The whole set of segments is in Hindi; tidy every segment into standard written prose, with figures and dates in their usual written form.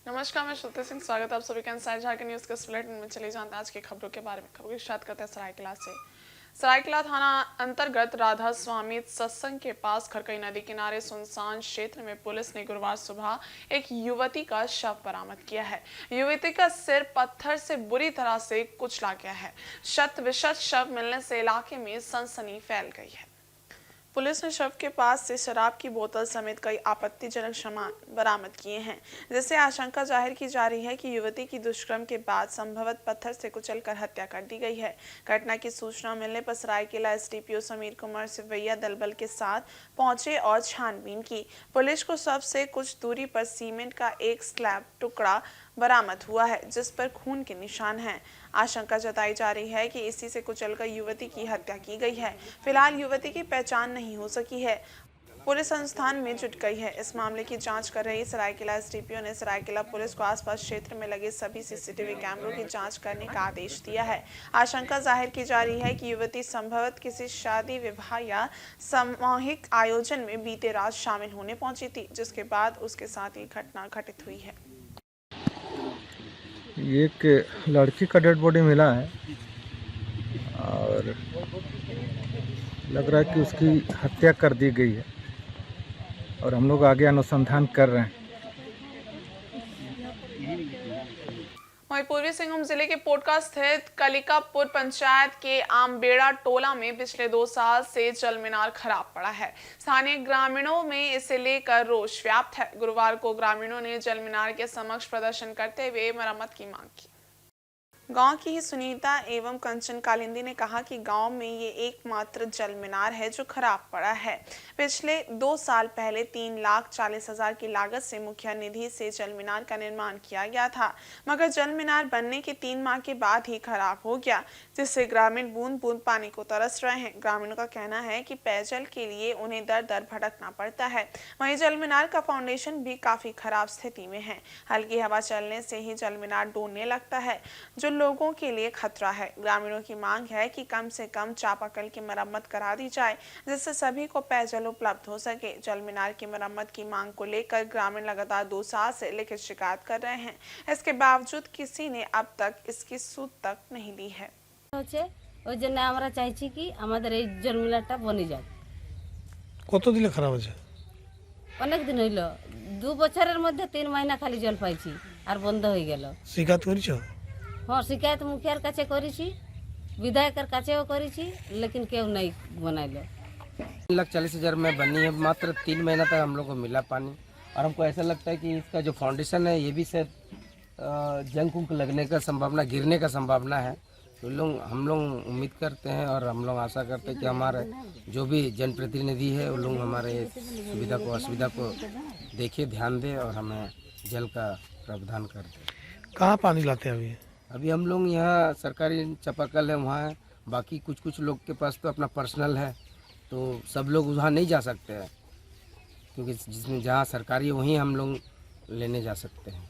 नमस्कार, मैं श्रुति सिंह। स्वागत है आप सभी का इनसाइड झारखंड न्यूज के इस बुलेटिन में। चले जानते हैं आज की खबरों के बारे में। खबरों की शुरुआत करते हैं सरायकेला से। सरायकेला थाना अंतर्गत राधा स्वामी सत्संग के पास खरकई नदी किनारे सुनसान क्षेत्र में पुलिस ने गुरुवार सुबह एक युवती का शव बरामद किया है। युवती का सिर पत्थर से बुरी तरह से कुचला गया है। शत विशत शव मिलने से इलाके में सनसनी फैल गई है। पुलिस ने शव के पास से शराब की बोतल समेत कई आपत्तिजनक सामान बरामद किए हैं, जिससे आशंका जाहिर की जा रही है कि युवती की दुष्कर्म के बाद संभवत पत्थर से कुचलकर हत्या कर दी गई है। घटना की सूचना मिलने पर सरायकेला एसडीपीओ समीर कुमार सिवैया दलबल के साथ पहुंचे और छानबीन की। पुलिस को शव से कुछ दूरी पर सीमेंट का एक स्लैब टुकड़ा बरामद हुआ है, जिस पर खून के निशान हैं। आशंका जताई जा रही है कि इसी से कुचलकर युवती की हत्या की गई है। फिलहाल युवती की पहचान नहीं हो सकी है। पुलिस संस्थान में जुट गई है। इस मामले की जांच कर रही सरायकेला एसडीपीओ ने सरायकेला पुलिस को आसपास क्षेत्र में लगे सभी सीसीटीवी कैमरों की जांच करने का आदेश दिया है। आशंका जाहिर की जा रही है कि युवती संभवतः किसी शादी विवाह या सामूहिक आयोजन में बीते रात शामिल होने पहुंची थी, जिसके बाद उसके साथ ये घटना घटित हुई है। एक लड़की का डेड बॉडी मिला है और लग रहा है कि उसकी हत्या कर दी गई है और हम लोग आगे अनुसंधान कर रहे हैं। वहीं पूर्वी सिंहभूम जिले के पोटका स्थित कलिकापुर पंचायत के आमबेड़ा टोला में पिछले 2 साल से जल मीनार खराब पड़ा है। स्थानीय ग्रामीणों में इसे लेकर रोष व्याप्त है। गुरुवार को ग्रामीणों ने जल मीनार के समक्ष प्रदर्शन करते हुए मरम्मत की मांग की। गांव की ही सुनीता एवं कंचन कालिंदी ने कहा कि गांव में ये एकमात्र जल मीनार है जो खराब पड़ा है। पिछले 2 साल पहले 3,40,000 की लागत से मुखिया निधि से जल मीनार का निर्माण किया गया था, मगर जल मीनार बनने के 3 माह के बाद ही खराब हो गया, जिससे ग्रामीण बूंद बूंद पानी को तरस रहे हैं। ग्रामीणों का कहना है कि पेयजल के लिए उन्हें दर दर भटकना पड़ता है। वहीं जल मीनार का फाउंडेशन भी काफी खराब स्थिति में है। हल्की हवा चलने से ही जल मीनार डूबने लगता है, जो लोगों के लिए खतरा है। ग्रामीणों की मांग है कि कम से कम चापाकल की मरम्मत करा दी जाए, जिससे सभी को पेयजल उपलब्ध हो सके। जल मीनार की मरम्मत की मांग को लेकर ग्रामीण लगातार 2 साल से लिखित शिकायत कर रहे हैं। इसके बावजूद किसी ने अब तक इसकी सूद तक नहीं ली है। ওই জন্য আমরা চাইছি কি আমাদের এই জল মিনারটা বনে যাক। কতদিনে খারাপ হয়েছে? অনেক দিন হইল, 2 বছরের মধ্যে 3 মাস খালি জল পাইছি আর বন্ধ হয়ে গেল। শিকায়ত করেছো? হ্যাঁ, শিকায়ত মুখিয়ার কাছে করেছি, বিধায়কের কাছেও করেছি, लेकिन কেউ নাই बनाइलो। 1,40,000 में बनी है, मात्र 3 महीना तक हम लोग को मिला पानी। और हमको ऐसा लगता है कि इसका जो फाउंडेशन है ये भी शायद जंग उंग लगने का संभावना, गिरने का संभावना है। तो हम लोग उम्मीद करते हैं और हम लोग आशा करते हैं कि हमारे जो भी जनप्रतिनिधि है वो लोग हमारे सुविधा को असुविधा को देखे, ध्यान दे और हमें जल का प्रावधान कर दे। कहाँ पानी लाते हैं अभी? अभी हम लोग यहाँ सरकारी चापाकल है, वहाँ है। बाकी कुछ लोग के पास तो अपना पर्सनल है, तो सब लोग वहाँ नहीं जा सकते हैं, क्योंकि जिसमें जहाँ सरकारी है वहीं हम लोग लेने जा सकते हैं।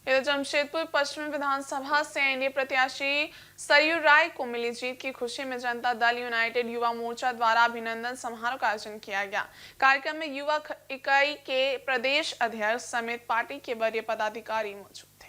इधर जमशेदपुर पश्चिमी विधानसभा से एनडीए प्रत्याशी सरयू राय को मिली जीत की खुशी में जनता दल यूनाइटेड युवा मोर्चा द्वारा अभिनंदन समारोह का आयोजन किया गया। कार्यक्रम में युवा इकाई के प्रदेश अध्यक्ष समेत पार्टी के वरीय पदाधिकारी मौजूद थे।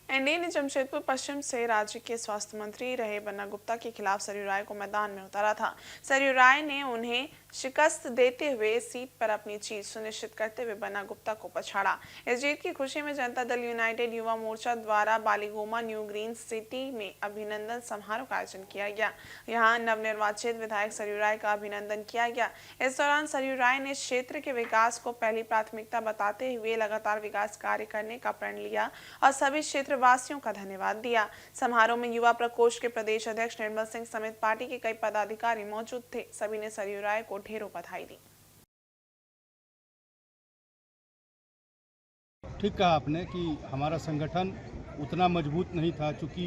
एनडीए ने जमशेदपुर पश्चिम से राज्य के स्वास्थ्य मंत्री रहे बन्ना गुप्ता के खिलाफ सरयू राय को मैदान में उतारा था। सरयू राय ने उन्हें शिकस्त देते हुए सीट पर अपनी जीत सुनिश्चित करते हुए बन्ना गुप्ता को पछाड़ा। इस जीत की खुशी में जनता दल यूनाइटेड युवा मोर्चा द्वारा बालीगोमा न्यू ग्रीन सिटी में अभिनंदन समारोह का आयोजन किया गया। यहाँ नवनिर्वाचित विधायक सरयू राय का अभिनंदन किया गया। इस दौरान सरयू राय ने क्षेत्र के विकास को पहली प्राथमिकता बताते हुए लगातार विकास कार्य करने का प्रण लिया और सभी क्षेत्रवासियों का धन्यवाद दिया। समारोह में युवा प्रकोष्ठ के प्रदेश अध्यक्ष निर्मल सिंह समेत पार्टी के कई पदाधिकारी मौजूद थे। सभी ने सरयू राय को ढेरों बधाई दी। ठीक कहा आपने कि हमारा संगठन उतना मजबूत नहीं था, चूँकि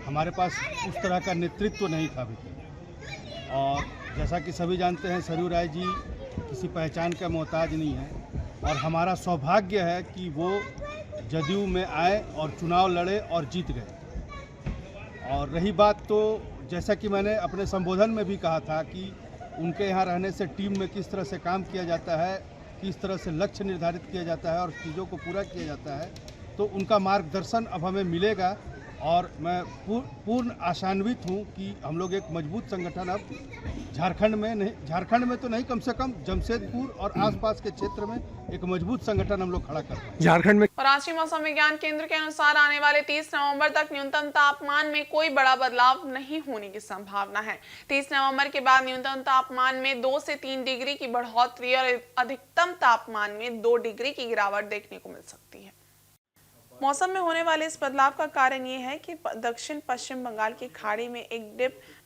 हमारे पास उस तरह का नेतृत्व नहीं था अभी तक। और जैसा कि सभी जानते हैं, सरयू राय जी किसी पहचान का मोहताज नहीं है और हमारा सौभाग्य है कि वो जदयू में आए और चुनाव लड़े और जीत गए। और रही बात, तो जैसा कि मैंने अपने संबोधन में भी कहा था कि उनके यहाँ रहने से टीम में किस तरह से काम किया जाता है, किस तरह से लक्ष्य निर्धारित किया जाता है और चीज़ों को पूरा किया जाता है, तो उनका मार्गदर्शन अब हमें मिलेगा। और मैं पूर्ण आशान्वित हूँ कि हम लोग एक मजबूत संगठन अब झारखंड में तो नहीं, कम से कम जमशेदपुर और आसपास के क्षेत्र में एक मजबूत संगठन हम लोग खड़ा कर रहे हैं। झारखंड में और रांची मौसम विज्ञान केंद्र के अनुसार आने वाले 30 नवंबर तक न्यूनतम तापमान में कोई बड़ा बदलाव नहीं होने की संभावना है। 30 नवंबर के बाद न्यूनतम तापमान में 2 से 3 डिग्री की बढ़ोतरी और अधिकतम तापमान में 2 डिग्री की गिरावट देखने को मिल सकती है। मौसम में होने वाले इस बदलाव का कारण ये है कि दक्षिण पश्चिम बंगाल की खाड़ी में एक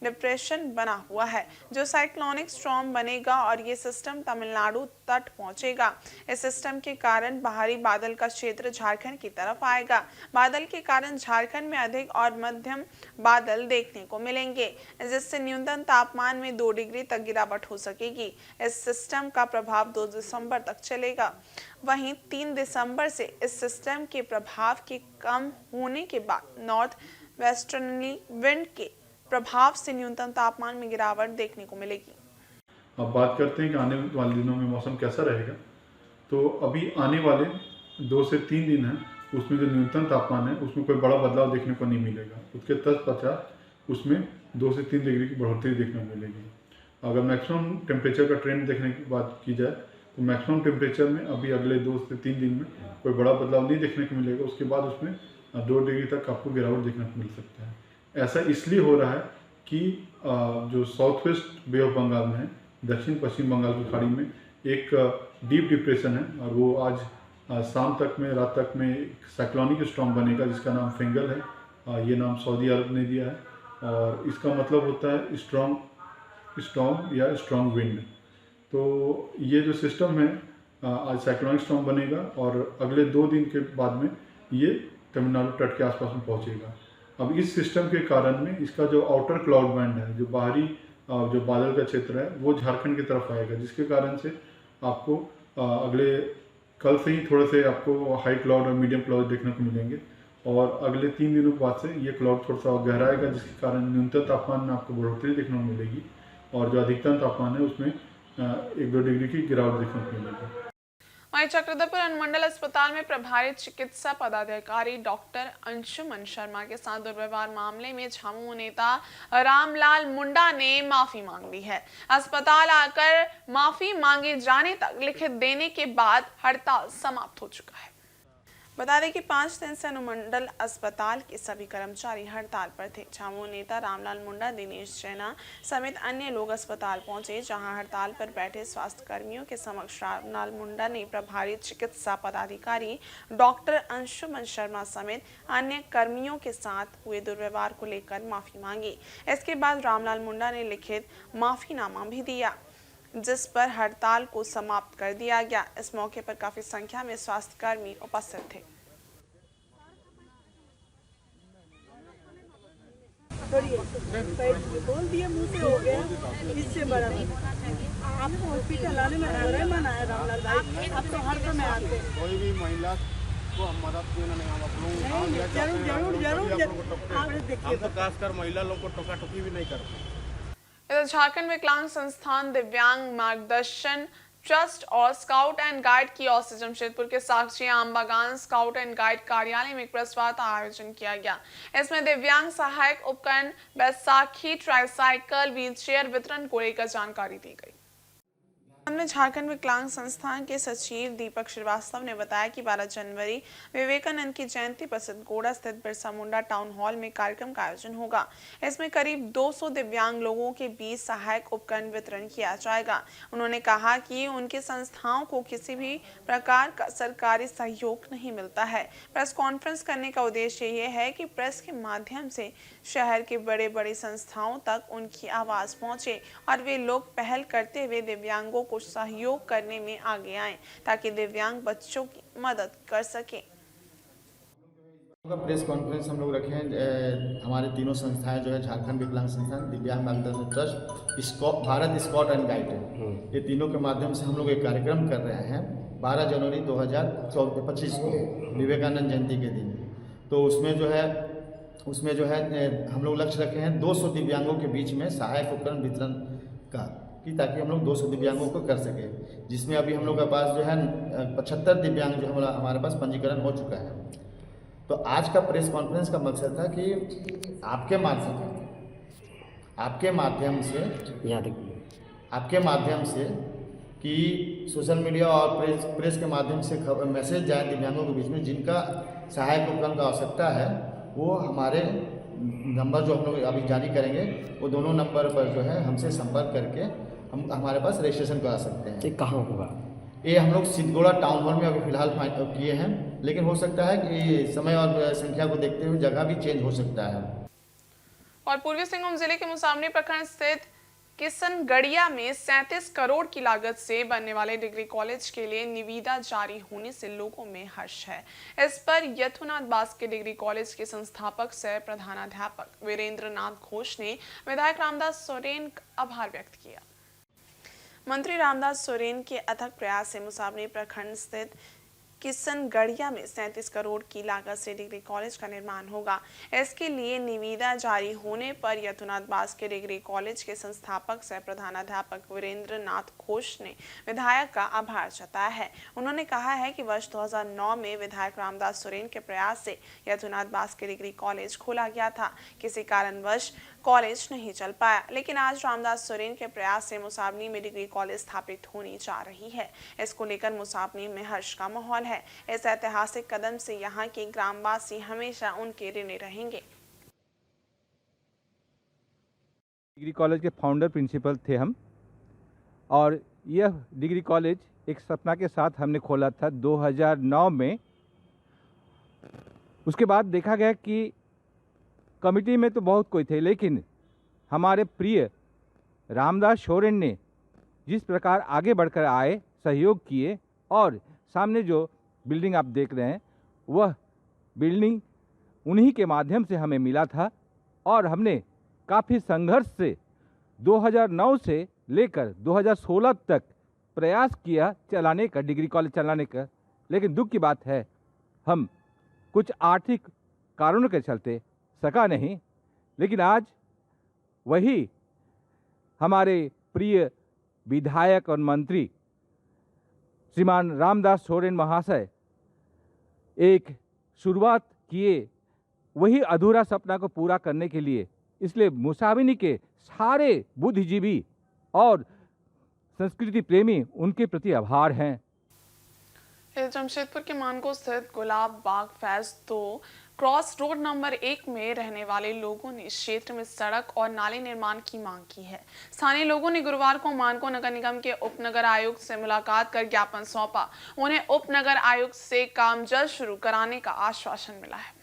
डिप्रेशन बना हुआ है जो साइक्लोनिक स्टॉर्म बनेगा और ये सिस्टम तमिलनाडु तट पहुंचेगा। इस सिस्टम के कारण बाहरी बादल का क्षेत्र झारखंड की तरफ आएगा। बादल के कारण झारखंड में अधिक और मध्यम बादल देखने को मिलेंगे, जिससे न्यूनतम तापमान में 2 डिग्री तक गिरावट हो सकेगी। इस सिस्टम का प्रभाव 2 दिसंबर तक चलेगा। वहीं 3 दिसंबर से इस सिस्टम के प्रभाव के कम होने के बाद नॉर्थ वेस्टर्नली विंड के प्रभाव से न्यूनतम तापमान में गिरावट देखने को मिलेगी। अब बात करते हैं कि आने वाले दिनों में मौसम कैसा रहेगा। तो अभी आने वाले 2 से 3 दिन हैं, उसमें जो न्यूनतम तापमान है उसमें कोई बड़ा बदलाव देखने को नहीं मिलेगा। उसके तत्पश्चात उसमें 2 से 3 डिग्री की बढ़ोतरी देखने को मिलेगी। अगर मैक्सिमम टेम्परेचर का ट्रेंड देखने की बात की जाए तो मैक्सिमम टेम्परेचर में अभी अगले 2 से 3 दिन में कोई बड़ा बदलाव नहीं देखने को मिलेगा। उसके बाद उसमें 2 डिग्री तक आपको गिरावट देखने को मिल सकता है। ऐसा इसलिए हो रहा है कि जो south west bay of Bengal में है, दक्षिण पश्चिम बंगाल की खाड़ी में एक डीप डिप्रेशन है और वो आज शाम तक में, रात तक में एक साइक्लोनिक स्टॉर्म बनेगा जिसका नाम फेंगल है। ये नाम सऊदी अरब ने दिया है और इसका मतलब होता है स्टॉर्म या स्ट्रॉन्ग विंड। तो ये जो सिस्टम है आज साइक्लोनिक स्टॉर्म बनेगा और अगले 2 दिन के बाद में ये तमिलनाडु तट के आसपास में पहुंचेगा। अब इस सिस्टम के कारण में इसका जो आउटर क्लाउड बैंड है, जो बाहरी जो बादल का क्षेत्र है, वो झारखंड की तरफ आएगा, जिसके कारण से आपको अगले कल से ही थोड़े से आपको हाई क्लाउड और मीडियम क्लाउड देखने को मिलेंगे और अगले 3 दिनों के बाद से ये क्लाउड थोड़ा सा गहराएगा, जिसके कारण न्यूनतम तापमान में आपको बढ़ोतरी देखने को मिलेगी और जो अधिकतम तापमान है उसमें 1-2 डिग्री की गिरावट देखने को मिलेगी। वहीं चक्रधरपुर अनुमंडल अस्पताल में प्रभारी चिकित्सा पदाधिकारी डॉक्टर अंशुमन शर्मा के साथ दुर्व्यवहार मामले में झामुमो नेता रामलाल मुंडा ने माफी मांग ली है। अस्पताल आकर माफी मांगे जाने तक लिखित देने के बाद हड़ताल समाप्त हो चुका है। बता दें कि 5 दिन से अनुमंडल अस्पताल के सभी कर्मचारी हड़ताल पर थे। झामुमो नेता रामलाल मुंडा, दिनेश जैना समेत अन्य लोग अस्पताल पहुंचे, जहां हड़ताल पर बैठे स्वास्थ्य कर्मियों के समक्ष रामलाल मुंडा ने प्रभारी चिकित्सा पदाधिकारी डॉक्टर अंशुमन शर्मा समेत अन्य कर्मियों के साथ हुए दुर्व्यवहार को लेकर माफी मांगी। इसके बाद रामलाल मुंडा ने लिखित माफीनामा भी दिया, जिस पर हड़ताल को समाप्त कर दिया गया। इस मौके पर काफी संख्या में स्वास्थ्य कर्मी उपस्थित थे। बोल दिए मुंह से हो गया, इससे बड़ा आपको हॉस्पिटल आने में मना है रामलाल भाई, आप तो हर समय आते हैं। कोई भी महिला को हम मदद देना नहीं, हम आप लोग जरूर आप देखिए, तो खासकर महिला लोग को टोका टोकी भी नहीं करते। इधर झारखंड विकलांग संस्थान दिव्यांग मार्गदर्शन ट्रस्ट और स्काउट एंड गाइड की ओर से जमशेदपुर के साक्षी आम बागान स्काउट एंड गाइड कार्यालय में एक प्रेस वार्ता आयोजन किया गया। इसमें दिव्यांग सहायक उपकरण, बैसाखी, ट्राईसाइकिल, व्हीलचेयर वितरण को लेकर जानकारी दी गई। झारखंड विकलांग संस्थान के सचिव दीपक श्रीवास्तव ने बताया कि 12 जनवरी विवेकानंद की जयंती पर सिद्धगोड़ा स्थित बिरसा मुंडा टाउन हॉल में कार्यक्रम का आयोजन होगा। इसमें करीब 200 दिव्यांग लोगों के बीच सहायक उपकरण वितरण किया जाएगा। उन्होंने कहा कि उनकी संस्थाओं को किसी भी प्रकार का सरकारी सहयोग नहीं मिलता है। प्रेस कॉन्फ्रेंस करने का उद्देश्य ये है कि प्रेस के माध्यम से शहर के बड़े बड़े संस्थाओं तक उनकी आवाज पहुंचे और वे लोग पहल करते हुए दिव्यांगों को सहयोग करने में आगे आएं, ताकि दिव्यांग बच्चों की मदद कर सकें। प्रेस कॉन्फ्रेंस हम लोग रखे हैं। हमारे तीनों संस्थाएं जो है झारखंड विकलांग संस्थान, दिव्यांग मार्गदर्शन trust, Bharat scout and guide, ये तीनों के माध्यम से हम लोग एक कार्यक्रम कर रहे हैं 12 जनवरी 2025 को विवेकानंद जयंती के दिन। तो उसमें जो है हम लोग लक्ष्य रखे हैं 200 दिव्यांगों के बीच में सहायक उपकरण वितरण का। कि ताकि हम लोग 200 दिव्यांगों को कर सके, जिसमें अभी हम लोग के पास जो है 75 दिव्यांग जो हमारे पास पंजीकरण हो चुका है। तो आज का प्रेस कॉन्फ्रेंस का मकसद था कि आपके माध्यम से कि सोशल मीडिया और प्रेस के माध्यम से मैसेज जाए दिव्यांगों के बीच में, जिनका सहायक उपकरण की आवश्यकता है वो हमारे नंबर जो हम लोग अभी जारी करेंगे वो दोनों नंबर पर जो है हमसे संपर्क करके हम हमारे पास रजिस्ट्रेशन करा सकते हैं। ये कहाँ होगा? ये हम लोग सिद्धगोड़ा टाउन हॉल में अभी फिलहाल किए हैं, लेकिन हो सकता है कि समय और संख्या को देखते हुए जगह भी चेंज हो सकता है। और पूर्वी सिंहभूम जिले के मुसामनी प्रखंड स्थित किशनगढ़िया में 37 करोड़ की लागत से बनने वाले डिग्री कॉलेज के लिए निविदा जारी होने से लोगों में हर्ष है। इस पर यथुनाथ बास्के डिग्री कॉलेज के संस्थापक सह प्रधानाध्यापक वीरेंद्र नाथ घोष ने विधायक रामदास सोरेन का आभार व्यक्त किया। मंत्री रामदास सोरेन के अथक प्रयास से मुसामनी प्रखंड स्थित किशनगढ़िया में 37 करोड़ की लागत से डिग्री कॉलेज का निर्माण होगा। इसके लिए निविदा जारी होने पर यथुनाथ बास्के डिग्री कॉलेज के संस्थापक सह प्रधानाध्यापक वीरेंद्र नाथ घोष ने विधायक का आभार जताया है। उन्होंने कहा है कि वर्ष 2009 में विधायक रामदास सोरेन के प्रयास से यथुनाथ बास्के डिग्री कॉलेज खोला गया था। किसी कारणवश कॉलेज नहीं चल पाया, लेकिन आज रामदास सोरेन के प्रयास से मुसाबनी में डिग्री कॉलेज स्थापित होने जा रही है। इसको लेकर मुसाबनी में हर्ष का माहौल है। इस ऐतिहासिक कदम से यहाँ के ग्रामवासी हमेशा उनके ऋणी रहेंगे। डिग्री कॉलेज के फाउंडर प्रिंसिपल थे हम, और यह डिग्री कॉलेज एक सपना के साथ हमने खोला था 2009 में। उसके बाद देखा गया कि कमिटी में तो बहुत कोई थे, लेकिन हमारे प्रिय रामदास सोरेन ने जिस प्रकार आगे बढ़कर आए, सहयोग किए, और सामने जो बिल्डिंग आप देख रहे हैं वह बिल्डिंग उन्हीं के माध्यम से हमें मिला था। और हमने काफ़ी संघर्ष से 2009 से लेकर 2016 तक प्रयास किया चलाने का, डिग्री कॉलेज चलाने का। लेकिन दुख की बात है हम कुछ आर्थिक कारणों के चलते सका नहीं। लेकिन आज वही हमारे प्रिय विधायक और मंत्री श्रीमान रामदास सोरेन महाशय एक शुरुआत किए वही अधूरा सपना को पूरा करने के लिए। इसलिए मुसाबनी के सारे बुद्धिजीवी और संस्कृति प्रेमी उनके प्रति आभार हैं। जमशेदपुर के मानको स्थित Gulab Bagh phase 2 cross road number 1 में रहने वाले लोगों ने इस क्षेत्र में सड़क और नाले निर्माण की मांग की है। स्थानीय लोगों ने गुरुवार को मानको नगर निगम के उप नगर आयुक्त से मुलाकात कर ज्ञापन सौंपा। उन्हें उप नगर आयुक्त से काम जल्द शुरू कराने का आश्वासन मिला है।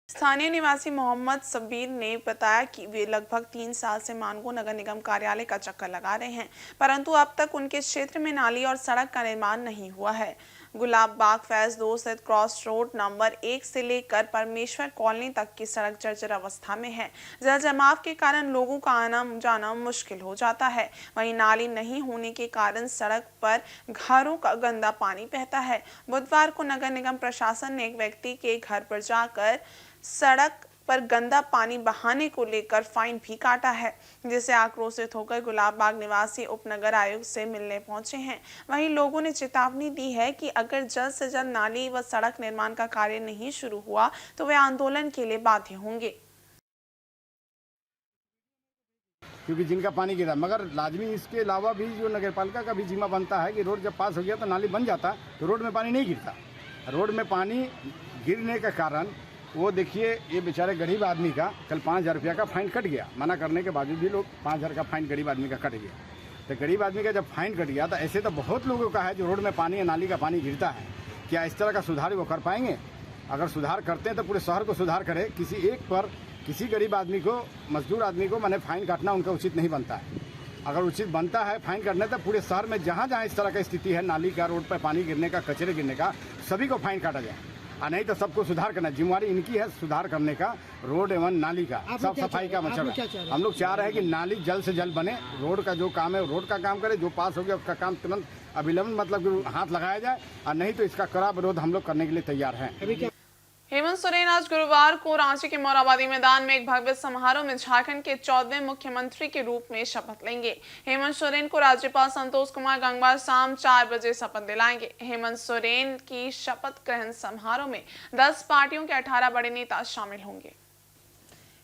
स्थानीय निवासी मोहम्मद सबीर ने बताया कि वे लगभग 3 साल से मानको नगर निगम कार्यालय का चक्कर लगा रहे हैं, परंतु अब तक उनके क्षेत्र में नाली और सड़क का निर्माण नहीं हुआ है। गुलाब बाग फेज 2 स्थित क्रॉस रोड नंबर 1 से लेकर परमेश्वर कॉलोनी तक की सड़क जर्जर अवस्था में है। जल जमाव के कारण लोगों का आना जाना मुश्किल हो जाता है। वहीं नाली नहीं होने के कारण सड़क पर घरों का गंदा पानी बहता है। बुधवार को नगर निगम प्रशासन ने एक व्यक्ति के घर पर जाकर सड़क पर गंदा पानी बहाने को लेकर फाइन भी काटा है, जिसे आक्रोशित होकर गुलाब बाग निवासी उपनगर आयुक्त से मिलने पहुंचे हैं। वहीं लोगों ने चेतावनी दी है कि अगर जल्द से जल्द नाली व सड़क निर्माण का कार्य नहीं शुरू हुआ तो वे आंदोलन के लिए बाध्य होंगे। क्योंकि जिनका पानी गिरा, मगर लाजमी इसके अलावा भी जो नगर पालिका का भी जिम्मा बनता है कि रोड जब पास हो गया तो नाली बन जाता तो रोड में पानी नहीं गिरता। रोड में पानी गिरने का कारण वो देखिए, ये बेचारे गरीब आदमी का कल 5,000 रुपया का फाइन कट गया। मना करने के बावजूद भी लोग 5,000 का फाइन गरीब आदमी का कट गया। तो गरीब आदमी का जब फाइन कट गया तो ऐसे तो बहुत लोगों का है जो रोड में पानी या नाली का पानी गिरता है। क्या इस तरह का सुधार वो कर पाएंगे? अगर सुधार करते हैं तो पूरे शहर को सुधार करे। किसी एक पर किसी गरीब आदमी को, मजदूर आदमी को मैंने फाइन काटना उनका उचित नहीं बनता है। अगर उचित बनता है फाइन करने तो पूरे शहर में जहाँ जहाँ इस तरह की स्थिति है, नाली का, रोड पर पानी गिरने का, कचरे गिरने का, सभी को फाइन काटा जाए। नहीं तो सबको सुधार करना, जिम्मेवारी इनकी है सुधार करने का, रोड एवं नाली का, सब सफाई का मतलब है। हम लोग चाह रहे हैं कि नाली जल्द से जल्द बने। रोड का जो काम है रोड का काम करे, जो पास हो गया उसका काम तुरंत अविलंब मतलब हाथ लगाया जाए, और नहीं तो इसका कड़ा विरोध हम लोग करने के लिए तैयार हैं। हेमंत सोरेन आज गुरुवार को रांची के मोरहाबादी मैदान में एक भव्य समारोह में झारखंड के 14वें मुख्यमंत्री के रूप में शपथ लेंगे। हेमंत सोरेन को राज्यपाल संतोष कुमार गंगवार शाम 4 बजे शपथ दिलाएंगे। हेमंत सोरेन की शपथ ग्रहण समारोह में 10 पार्टियों के 18 बड़े नेता शामिल होंगे।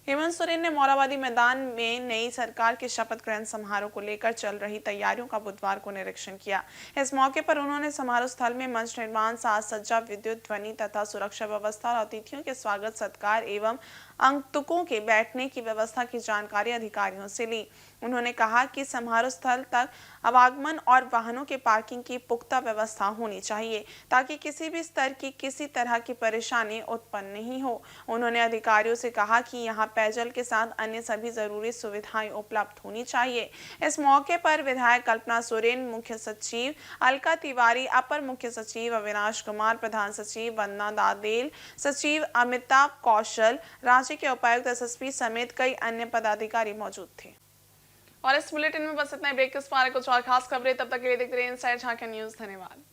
हेमंत सोरेन ने मोरहाबादी मैदान में नई सरकार के शपथ ग्रहण समारोह को लेकर चल रही तैयारियों का बुधवार को निरीक्षण किया। इस मौके पर उन्होंने समारोह स्थल में मंच निर्माण, साज सज्जा, विद्युत, ध्वनि तथा सुरक्षा व्यवस्था और अतिथियों के स्वागत सत्कार एवं आगंतुकों के बैठने की व्यवस्था की जानकारी अधिकारियों से ली। उन्होंने कहा कि समारोह स्थल तक आवागमन और वाहनों के पार्किंग की पुख्ता व्यवस्था होनी चाहिए ताकि किसी भी स्तर की किसी तरह की परेशानी उत्पन्न नहीं हो। उन्होंने अधिकारियों से कहा कि यहां पेयजल के साथ अन्य सभी जरूरी सुविधाएं उपलब्ध होनी चाहिए। इस मौके पर विधायक कल्पना सोरेन, मुख्य सचिव अलका तिवारी, अपर मुख्य सचिव अविनाश कुमार, प्रधान सचिव वंदना दादेल, सचिव अमिताभ कौशल, रांची के उपायुक्त एसएसपी समेत कई अन्य पदाधिकारी मौजूद थे। और इस बुलेटिन में बस इतना ही। ब्रेक के इस पार कुछ और खास खबरें, तब तक के लिए देखते रहिए इनसाइड झारखंड न्यूज। धन्यवाद।